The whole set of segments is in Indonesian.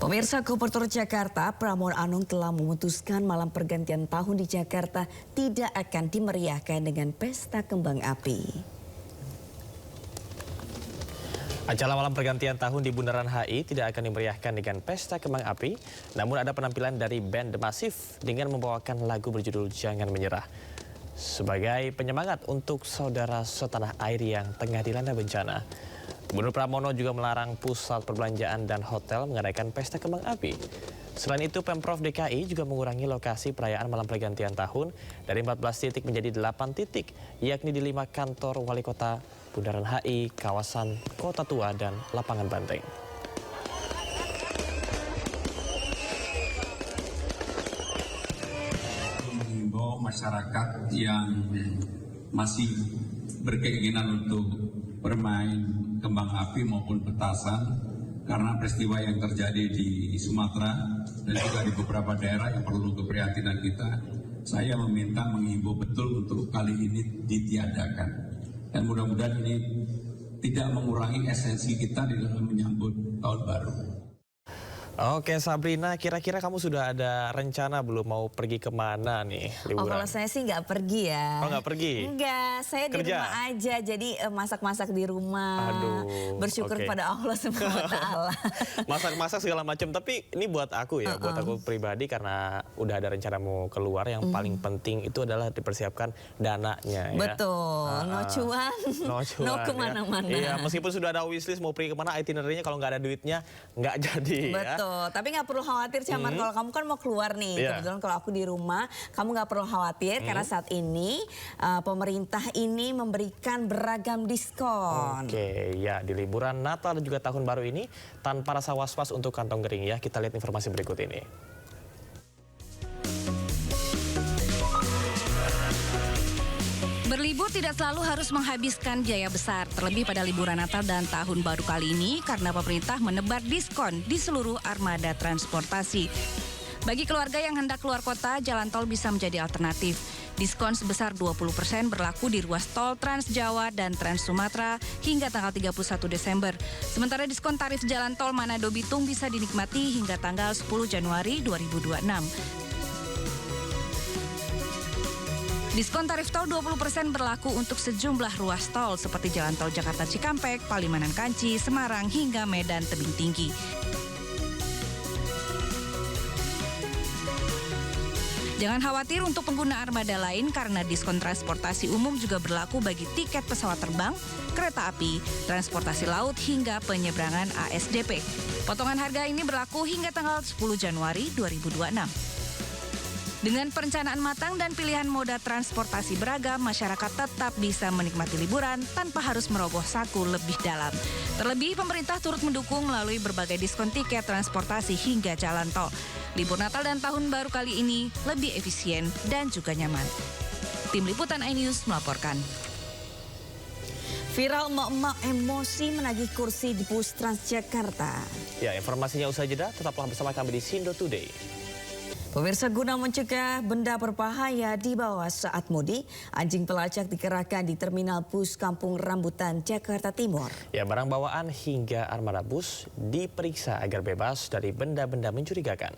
Pemirsa, Gubernur Jakarta Pramono Anung telah memutuskan malam pergantian tahun di Jakarta tidak akan dimeriahkan dengan pesta kembang api. Acara malam pergantian tahun di Bundaran HI tidak akan dimeriahkan dengan pesta kembang api, namun ada penampilan dari band The Massive dengan membawakan lagu berjudul Jangan Menyerah. Sebagai penyemangat untuk saudara setanah air yang tengah dilanda bencana. Gubernur Pramono juga melarang pusat perbelanjaan dan hotel mengadakan pesta kembang api. Selain itu, Pemprov DKI juga mengurangi lokasi perayaan malam pergantian tahun dari 14 titik menjadi 8 titik, yakni di 5 kantor wali kota, Bundaran HI, kawasan Kota Tua, dan Lapangan Banteng. Mengimbau masyarakat yang masih berkeinginan untuk bermain kembang api maupun petasan karena peristiwa yang terjadi di Sumatera dan juga di beberapa daerah yang perlu keprihatinan kita, saya menghimbau betul untuk kali ini ditiadakan dan mudah-mudahan ini tidak mengurangi esensi kita di dalam menyambut tahun baru. Oke Sabrina, kira-kira kamu sudah ada rencana belum mau pergi kemana nih liburan? Oh, kalau saya sih nggak pergi ya. Oh, nggak pergi? Enggak, saya Kerja? di rumah aja. Jadi masak-masak di rumah. Aduh, bersyukur pada Allah Subhanahu wa Ta'ala. Masak-masak segala macam. Tapi ini buat aku ya, buat aku pribadi karena udah ada rencana mau keluar. Yang paling penting itu adalah dipersiapkan dananya ya. Betul, no cuan, no kemana-mana. Iya, meskipun sudah ada wishlist mau pergi kemana, itinerary-nya kalau nggak ada duitnya nggak jadi. Betul. Ya. Tapi nggak perlu khawatir Camar, kalau kamu kan mau keluar nih, kebetulan kalau aku di rumah, kamu nggak perlu khawatir karena saat ini pemerintah ini memberikan beragam diskon. Oke, ya di liburan Natal dan juga Tahun Baru ini tanpa rasa was-was untuk kantong kering ya. Kita lihat informasi berikut ini. Berlibur tidak selalu harus menghabiskan biaya besar, terlebih pada liburan Natal dan Tahun Baru kali ini karena pemerintah menebar diskon di seluruh armada transportasi. Bagi keluarga yang hendak keluar kota, jalan tol bisa menjadi alternatif. Diskon sebesar 20% berlaku di ruas tol Trans Jawa dan Trans Sumatera hingga tanggal 31 Desember. Sementara diskon tarif jalan tol Manado Bitung bisa dinikmati hingga tanggal 10 Januari 2026. Diskon tarif tol 20% berlaku untuk sejumlah ruas tol seperti jalan tol Jakarta Cikampek, Palimanan Kanci, Semarang, hingga Medan Tebing Tinggi. Jangan khawatir untuk pengguna armada lain karena diskon transportasi umum juga berlaku bagi tiket pesawat terbang, kereta api, transportasi laut, hingga penyeberangan ASDP. Potongan harga ini berlaku hingga tanggal 10 Januari 2026. Dengan perencanaan matang dan pilihan moda transportasi beragam, masyarakat tetap bisa menikmati liburan tanpa harus merogoh saku lebih dalam. Terlebih, pemerintah turut mendukung melalui berbagai diskon tiket transportasi hingga jalan tol. Libur Natal dan Tahun Baru kali ini lebih efisien dan juga nyaman. Tim Liputan iNews melaporkan. Viral emak-emak emosi menagih kursi di bus Transjakarta. Ya, informasinya usai jeda, tetaplah bersama kami di Sindo Today. Pemirsa, guna mencegah benda berbahaya dibawa saat mudik, anjing pelacak dikerahkan di terminal bus Kampung Rambutan, Jakarta Timur. Ya, barang bawaan hingga armada bus diperiksa agar bebas dari benda-benda mencurigakan.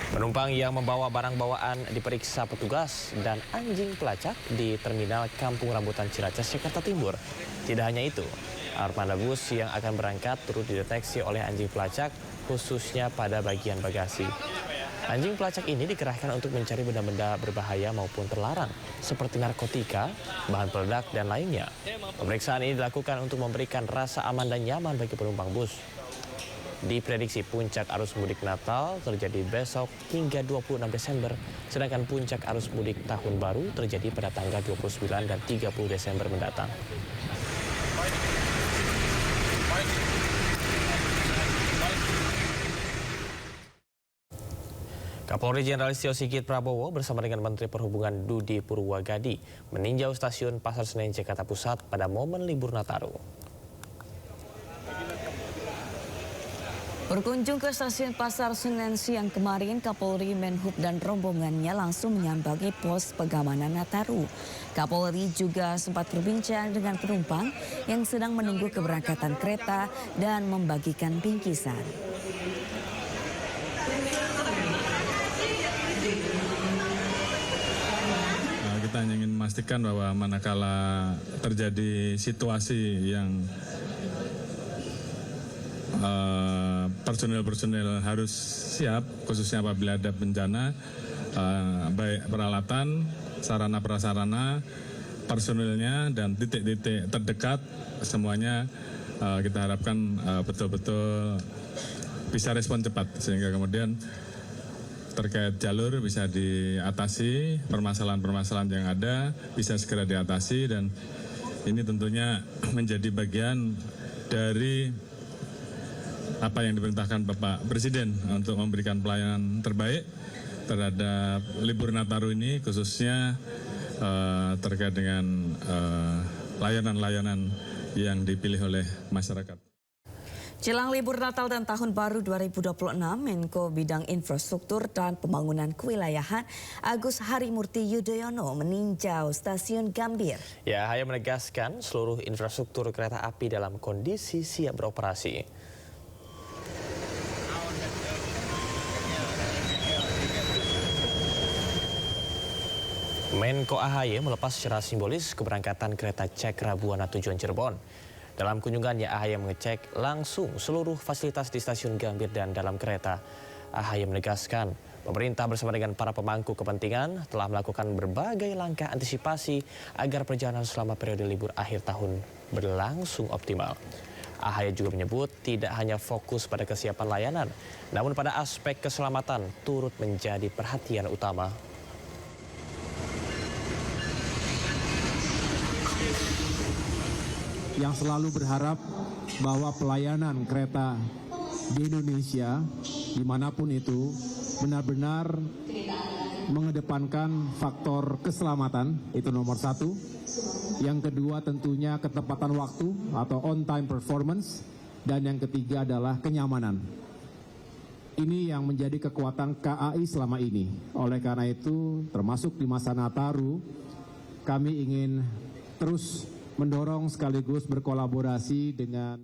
Penumpang yang membawa barang bawaan diperiksa petugas dan anjing pelacak di terminal Kampung Rambutan Ciracas, Jakarta Timur. Tidak hanya itu, armada bus yang akan berangkat turut dideteksi oleh anjing pelacak, khususnya pada bagian bagasi. Anjing pelacak ini dikerahkan untuk mencari benda-benda berbahaya maupun terlarang, seperti narkotika, bahan peledak, dan lainnya. Pemeriksaan ini dilakukan untuk memberikan rasa aman dan nyaman bagi penumpang bus. Diprediksi puncak arus mudik Natal terjadi besok hingga 26 Desember, sedangkan puncak arus mudik Tahun Baru terjadi pada tanggal 29 dan 30 Desember mendatang. Kapolri Jenderal Listio Sigit Prabowo bersama dengan Menteri Perhubungan Budi Purwagadi meninjau stasiun Pasar Senen Jakarta Pusat pada momen libur Nataru. Berkunjung ke stasiun Pasar Senen siang kemarin, Kapolri, Menhub dan rombongannya langsung menyambangi pos pengamanan Nataru. Kapolri juga sempat berbincang dengan penumpang yang sedang menunggu keberangkatan kereta dan membagikan bingkisan. Kita hanya ingin memastikan bahwa manakala terjadi situasi yang personil harus siap, khususnya apabila ada bencana, baik peralatan, sarana prasarana, personilnya dan titik-titik terdekat semuanya kita harapkan betul-betul bisa respon cepat sehingga kemudian terkait jalur bisa diatasi, permasalahan-permasalahan yang ada bisa segera diatasi, dan ini tentunya menjadi bagian dari apa yang diperintahkan Bapak Presiden untuk memberikan pelayanan terbaik terhadap libur Nataru ini, khususnya terkait dengan layanan-layanan yang dipilih oleh masyarakat. Jelang libur Natal dan Tahun Baru 2026, Menko Bidang Infrastruktur dan Pembangunan Kewilayahan Agus Harimurti Yudhoyono meninjau Stasiun Gambir. Ya, Ahaye menegaskan seluruh infrastruktur kereta api dalam kondisi siap beroperasi. Menko Ahaye melepas secara simbolis keberangkatan kereta Cek Rabuana tujuan Cirebon. Dalam kunjungannya, Ahaye mengecek langsung seluruh fasilitas di stasiun Gambir dan dalam kereta. Ahaye menegaskan pemerintah bersama dengan para pemangku kepentingan telah melakukan berbagai langkah antisipasi agar perjalanan selama periode libur akhir tahun berlangsung optimal. Ahaye juga menyebut tidak hanya fokus pada kesiapan layanan, namun pada aspek keselamatan turut menjadi perhatian utama. Yang selalu berharap bahwa pelayanan kereta di Indonesia dimanapun itu benar-benar mengedepankan faktor keselamatan, itu nomor satu. Yang kedua tentunya ketepatan waktu atau on time performance, dan yang ketiga adalah kenyamanan. Ini yang menjadi kekuatan KAI selama ini. Oleh karena itu, termasuk di masa Nataru, kami ingin terus mendorong sekaligus berkolaborasi dengan.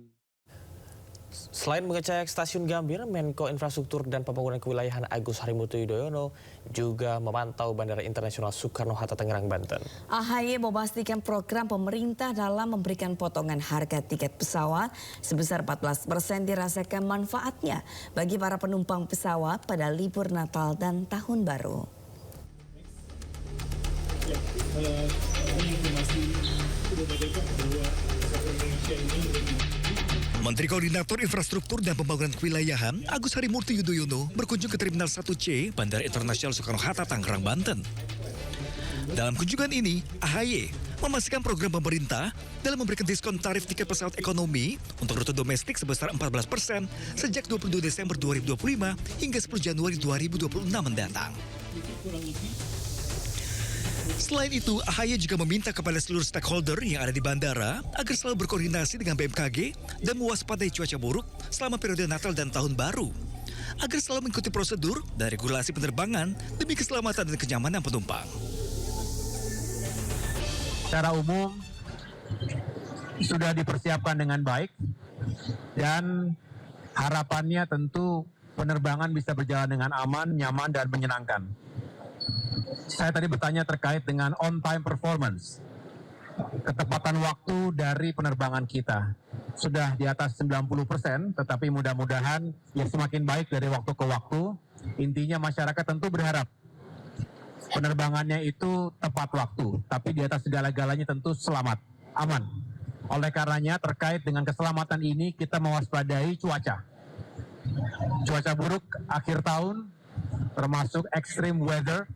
Selain mengecek stasiun Gambir, Menko Infrastruktur dan Pembangunan Kewilayahan Agus Harimurti Yudhoyono juga memantau Bandara Internasional Soekarno-Hatta Tangerang, Banten. Ahaye memastikan program pemerintah dalam memberikan potongan harga tiket pesawat sebesar 14% dirasakan manfaatnya bagi para penumpang pesawat pada libur Natal dan Tahun Baru. Menteri Koordinator Infrastruktur dan Pembangunan Kewilayahan Agus Harimurti Yudhoyono berkunjung ke Terminal 1C Bandara Internasional Soekarno-Hatta Tangerang, Banten. Dalam kunjungan ini, Ahaye memastikan program pemerintah dalam memberikan diskon tarif tiket pesawat ekonomi untuk rute domestik sebesar 14% sejak 22 Desember 2025 hingga 10 Januari 2026 mendatang. Selain itu, Ahaye juga meminta kepada seluruh stakeholder yang ada di bandara agar selalu berkoordinasi dengan BMKG dan mewaspadai cuaca buruk selama periode Natal dan Tahun Baru, agar selalu mengikuti prosedur dan regulasi penerbangan demi keselamatan dan kenyamanan penumpang. Secara umum sudah dipersiapkan dengan baik, dan harapannya tentu penerbangan bisa berjalan dengan aman, nyaman, dan menyenangkan. Saya tadi bertanya terkait dengan on-time performance. Ketepatan waktu dari penerbangan kita sudah di atas 90%, tetapi mudah-mudahan ya semakin baik dari waktu ke waktu. Intinya masyarakat tentu berharap penerbangannya itu tepat waktu, tapi di atas segala-galanya tentu selamat, aman. Oleh karenanya terkait dengan keselamatan ini kita mewaspadai cuaca. Cuaca buruk akhir tahun, termasuk extreme weather,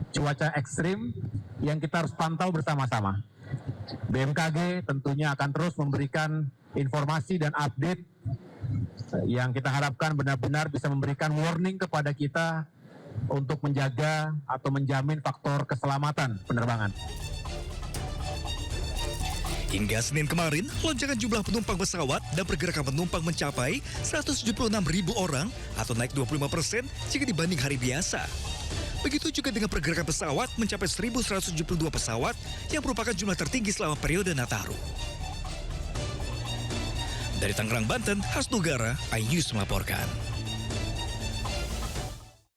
cuaca ekstrim yang kita harus pantau bersama-sama. BMKG tentunya akan terus memberikan informasi dan update yang kita harapkan benar-benar bisa memberikan warning kepada kita untuk menjaga atau menjamin faktor keselamatan penerbangan. Hingga Senin kemarin, lonjakan jumlah penumpang pesawat dan pergerakan penumpang mencapai 176.000 orang atau naik 25% jika dibanding hari biasa. Begitu juga dengan pergerakan pesawat mencapai 1.172 pesawat yang merupakan jumlah tertinggi selama periode Nataru. Dari Tangerang, Banten, Hasnugara, iNews melaporkan.